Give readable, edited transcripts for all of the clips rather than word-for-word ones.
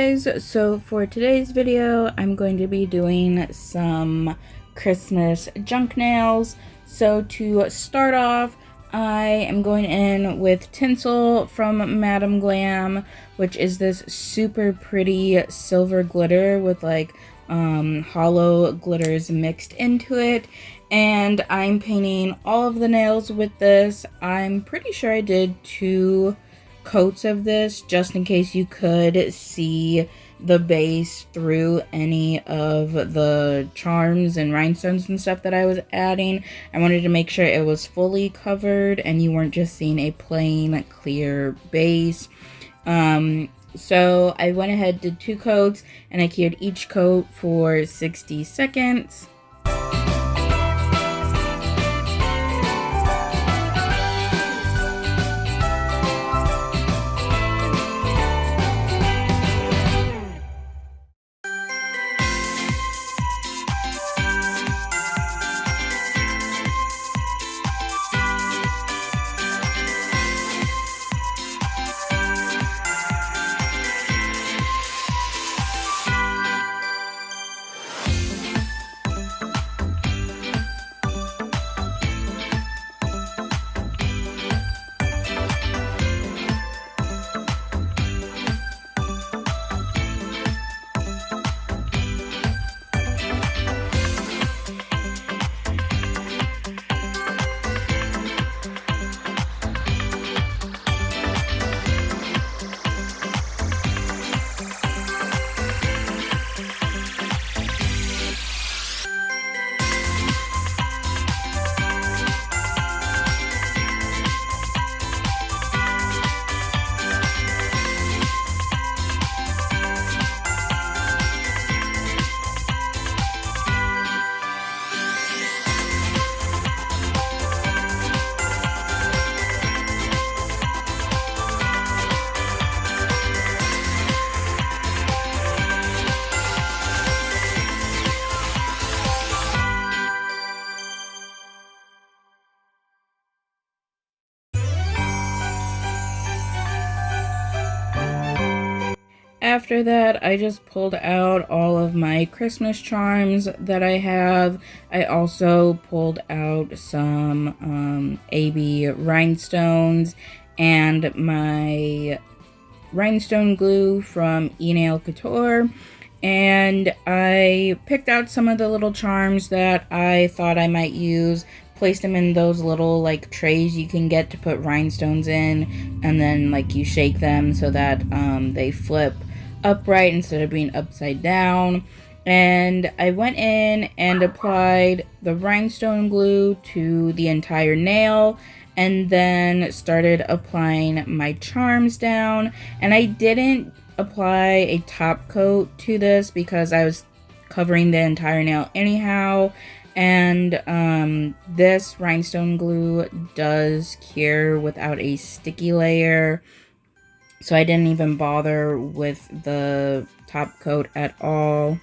guys, so for today's video I'm going to be doing some Christmas junk nails. So to start off, I am going in with tinsel from Madam Glam, which is this super pretty silver glitter with like hollow glitters mixed into it, and I'm painting all of the nails with this. I'm pretty sure I did 2 coats of this just in case you could see the base through any of the charms and rhinestones and stuff that I was adding. I wanted to make sure it was fully covered and you weren't just seeing a plain clear base. So I went ahead, did 2 coats, and I cured each coat for 60 seconds. After that, I just pulled out all of my Christmas charms that I have. I also pulled out some AB rhinestones and my rhinestone glue from E-Nail Couture. And I picked out some of the little charms that I thought I might use, placed them in those little like trays you can get to put rhinestones in, and then like you shake them so that they flip upright instead of being upside down. And I went in and applied the rhinestone glue to the entire nail, and then started applying my charms down. And I didn't apply a top coat to this because I was covering the entire nail anyhow, and this rhinestone glue does cure without a sticky layer, so I didn't even bother with the top coat at all.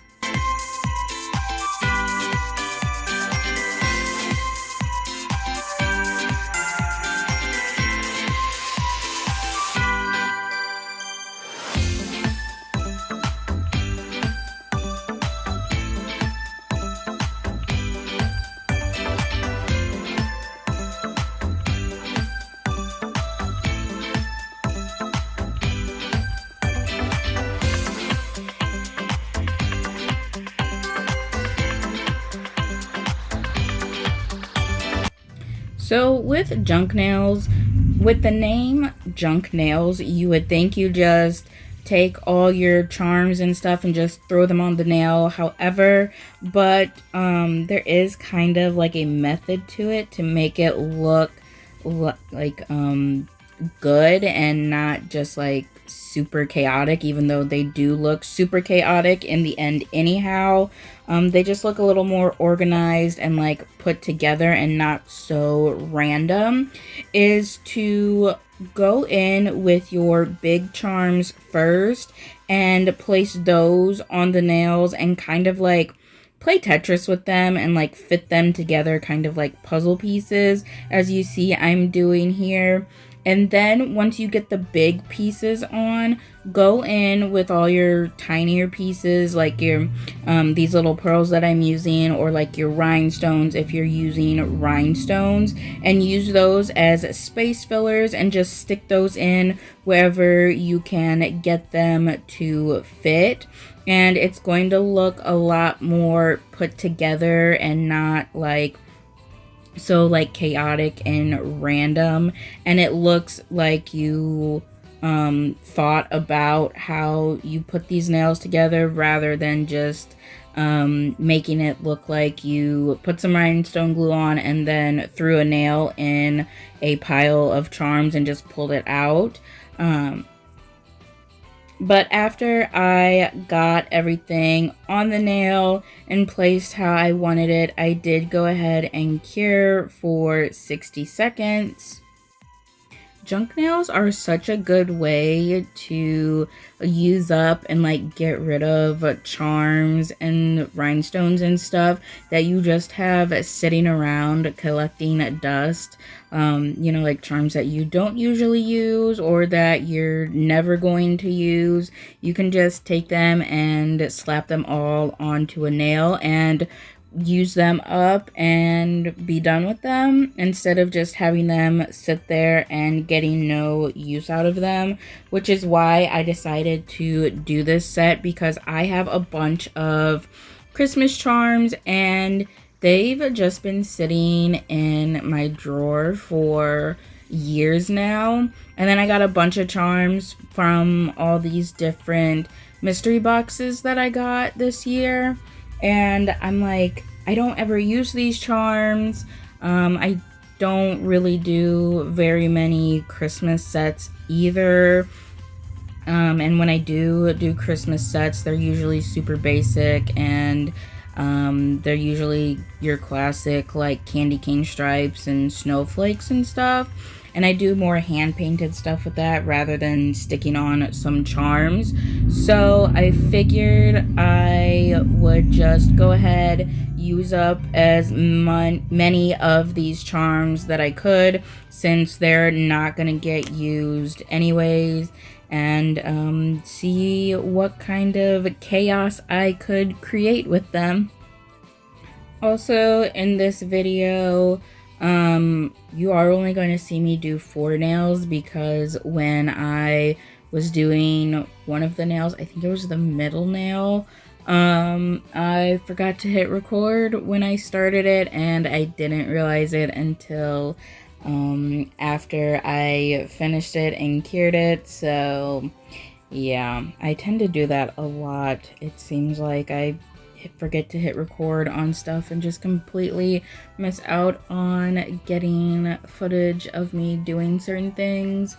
So with junk nails, with the name junk nails, you would think you just take all your charms and stuff and just throw them on the nail. However, but there is kind of like a method to it to make it look like good and not just like super chaotic, even though they do look super chaotic in the end anyhow. They just look a little more organized and like put together and not so random. Is to go in with your big charms first and place those on the nails and kind of like play Tetris with them and like fit them together kind of like puzzle pieces, as you see I'm doing here. And then once you get the big pieces on, go in with all your tinier pieces, like your these little pearls that I'm using, or like your rhinestones if you're using rhinestones, and use those as space fillers and just stick those in wherever you can get them to fit. And it's going to look a lot more put together and not like so like chaotic and random, and it looks like you thought about how you put these nails together rather than just making it look like you put some rhinestone glue on and then threw a nail in a pile of charms and just pulled it out. But after I got everything on the nail and placed how I wanted it, I did go ahead and cure for 60 seconds. Junk nails are such a good way to use up and like get rid of charms and rhinestones and stuff that you just have sitting around collecting dust. You know, like charms that you don't usually use or that you're never going to use. You can just take them and slap them all onto a nail and use them up and be done with them, instead of just having them sit there and getting no use out of them, which is why I decided to do this set, because I have a bunch of Christmas charms and they've just been sitting in my drawer for years now. And then I got a bunch of charms from all these different mystery boxes that I got this year. And I'm like, I don't ever use these charms. I don't really do very many Christmas sets either. And when I do Christmas sets, they're usually super basic, and they're usually your classic like candy cane stripes and snowflakes and stuff. And I do more hand-painted stuff with that rather than sticking on some charms. So I figured I would just go ahead, use up as many of these charms that I could, since they're not going to get used anyways, and see what kind of chaos I could create with them. Also, in this video, you are only going to see me do 4 nails, because when I was doing one of the nails, I think it was the middle nail, I forgot to hit record when I started it, and I didn't realize it until after I finished it and cured it. So yeah, I tend to do that a lot. It seems like I forget to hit record on stuff and just completely miss out on getting footage of me doing certain things.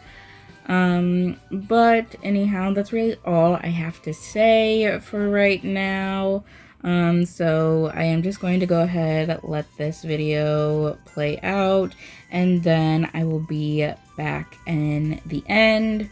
But anyhow, that's really all I have to say for right now. So I am just going to go ahead, let this video play out, and then I will be back in the end.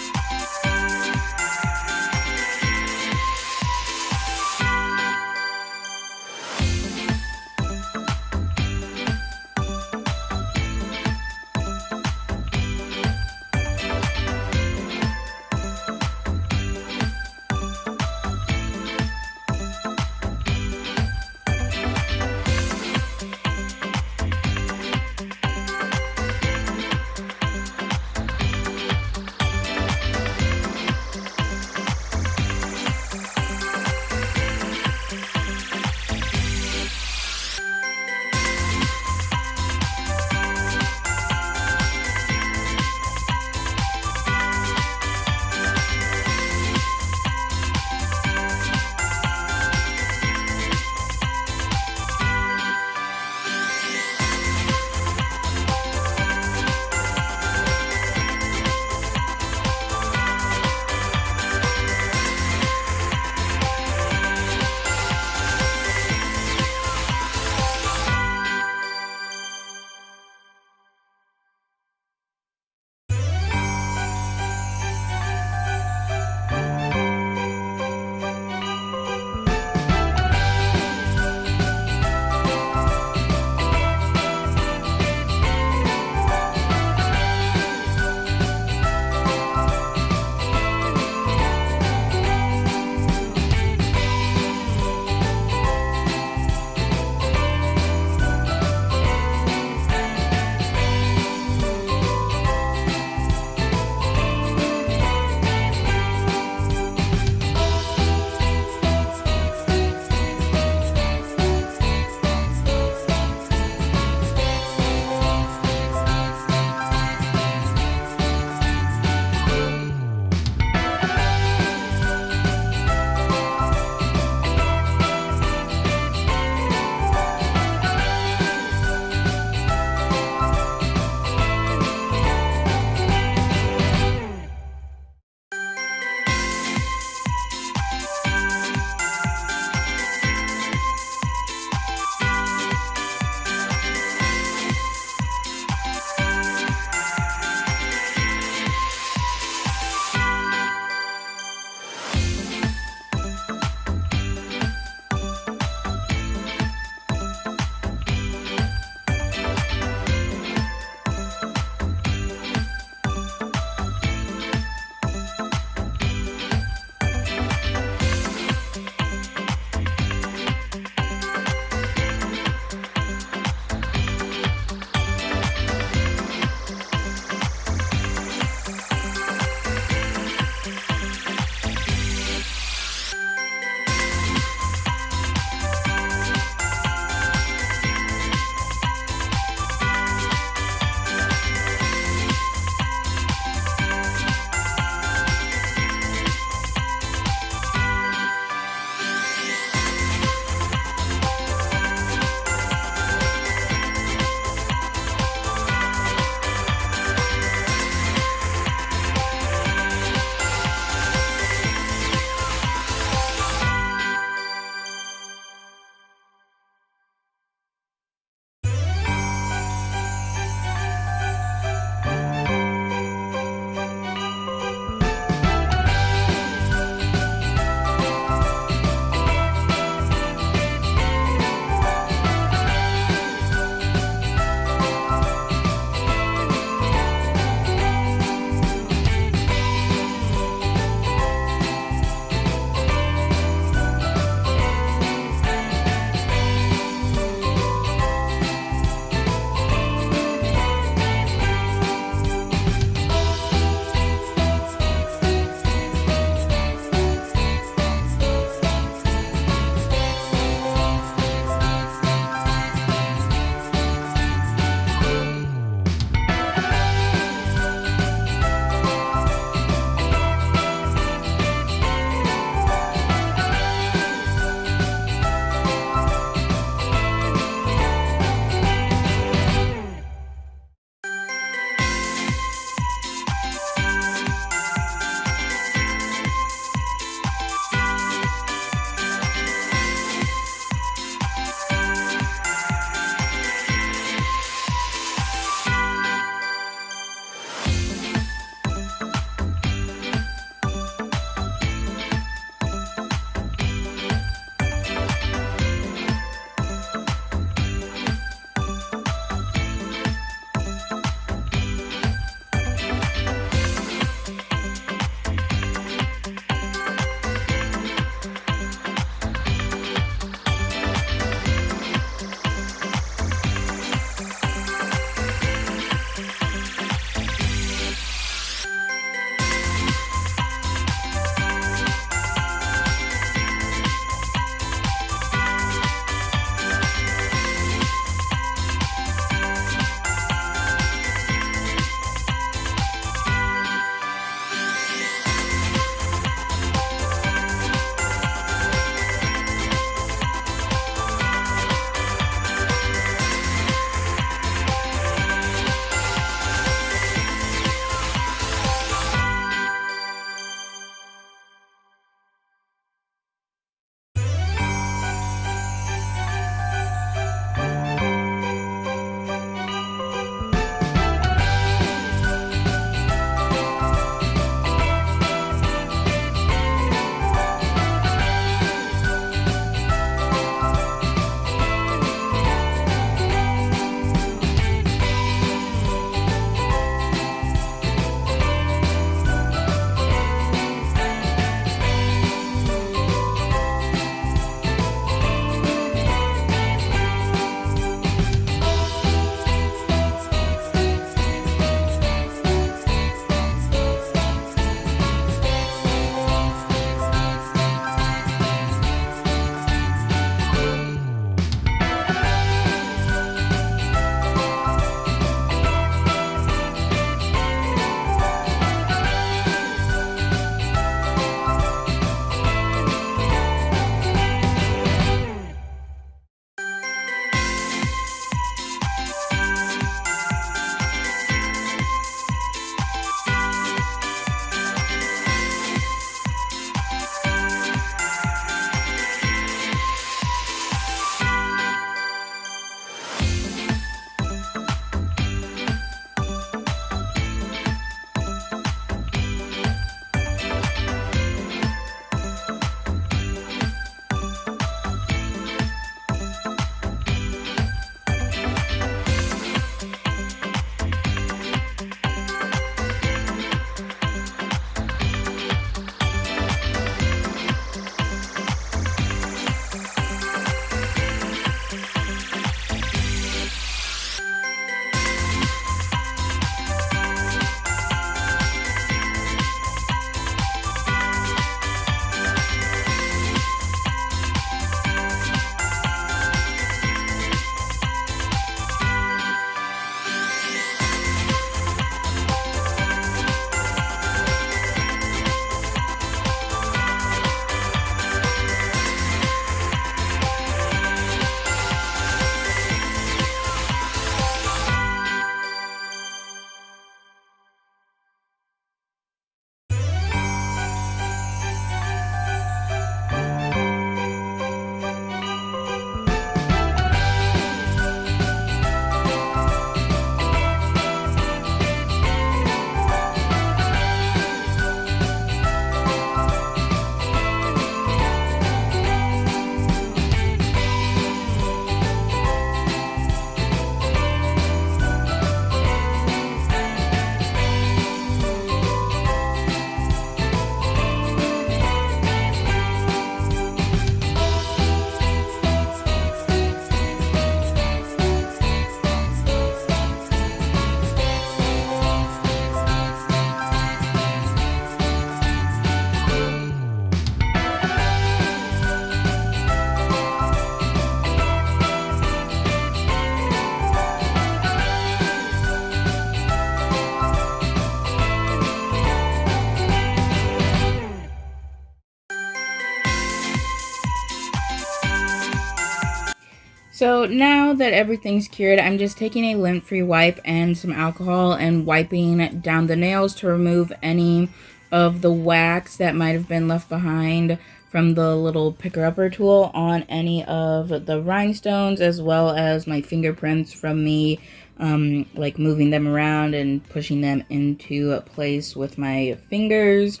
So now that everything's cured, I'm just taking a lint-free wipe and some alcohol and wiping down the nails to remove any of the wax that might have been left behind from the little picker-upper tool on any of the rhinestones, as well as my fingerprints from me like moving them around and pushing them into place with my fingers.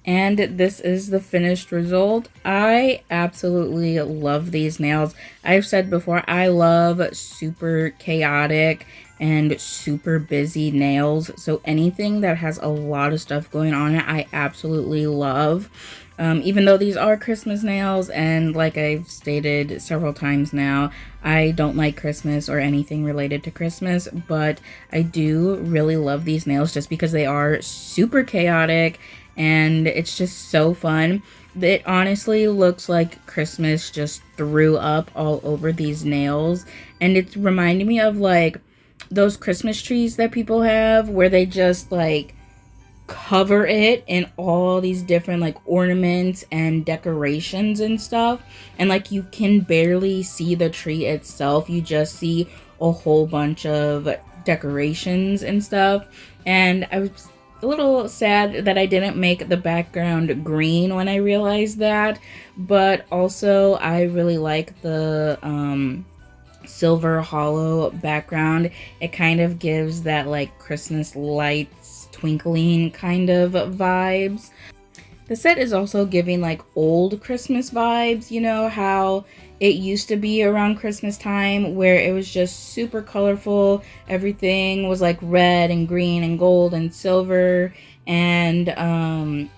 And this is the finished result. I absolutely love these nails. I've said before, I love super chaotic and super busy nails. So anything that has a lot of stuff going on, I absolutely love. Even though these are Christmas nails, and like I've stated several times now, I don't like Christmas or anything related to Christmas, but I do really love these nails just because they are super chaotic and it's just so fun. It honestly looks like Christmas just threw up all over these nails, and it's reminding me of like those Christmas trees that people have where they just like cover it in all these different like ornaments and decorations and stuff, and like you can barely see the tree itself, you just see a whole bunch of decorations and stuff. And I was a little sad that I didn't make the background green when I realized that, but also I really like the silver hollow background. It kind of gives that like Christmas lights twinkling kind of vibes. The set is also giving like old Christmas vibes, you know how it used to be around Christmas time where it was just super colorful. Everything was like red and green and gold and silver, and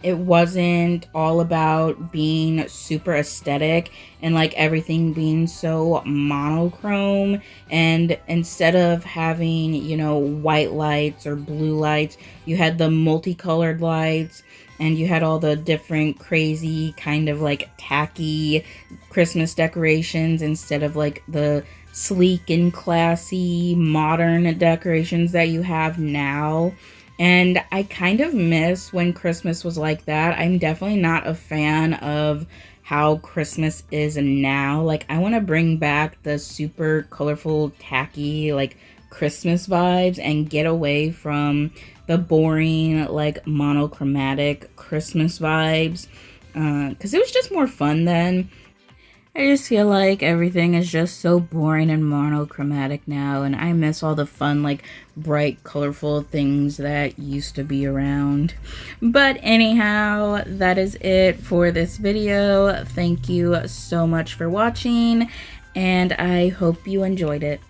it wasn't all about being super aesthetic and like everything being so monochrome. And instead of having, you know, white lights or blue lights, you had the multicolored lights, and you had all the different crazy kind of like tacky Christmas decorations instead of like the sleek and classy modern decorations that you have now. And I kind of miss when Christmas was like that. I'm definitely not a fan of how Christmas is now. Like, I want to bring back the super colorful, tacky, like Christmas vibes and get away from the boring, like monochromatic Christmas vibes, because it was just more fun then. I just feel like everything is just so boring and monochromatic now, and I miss all the fun, like, bright, colorful things that used to be around. But anyhow, that is it for this video. Thank you so much for watching, and I hope you enjoyed it.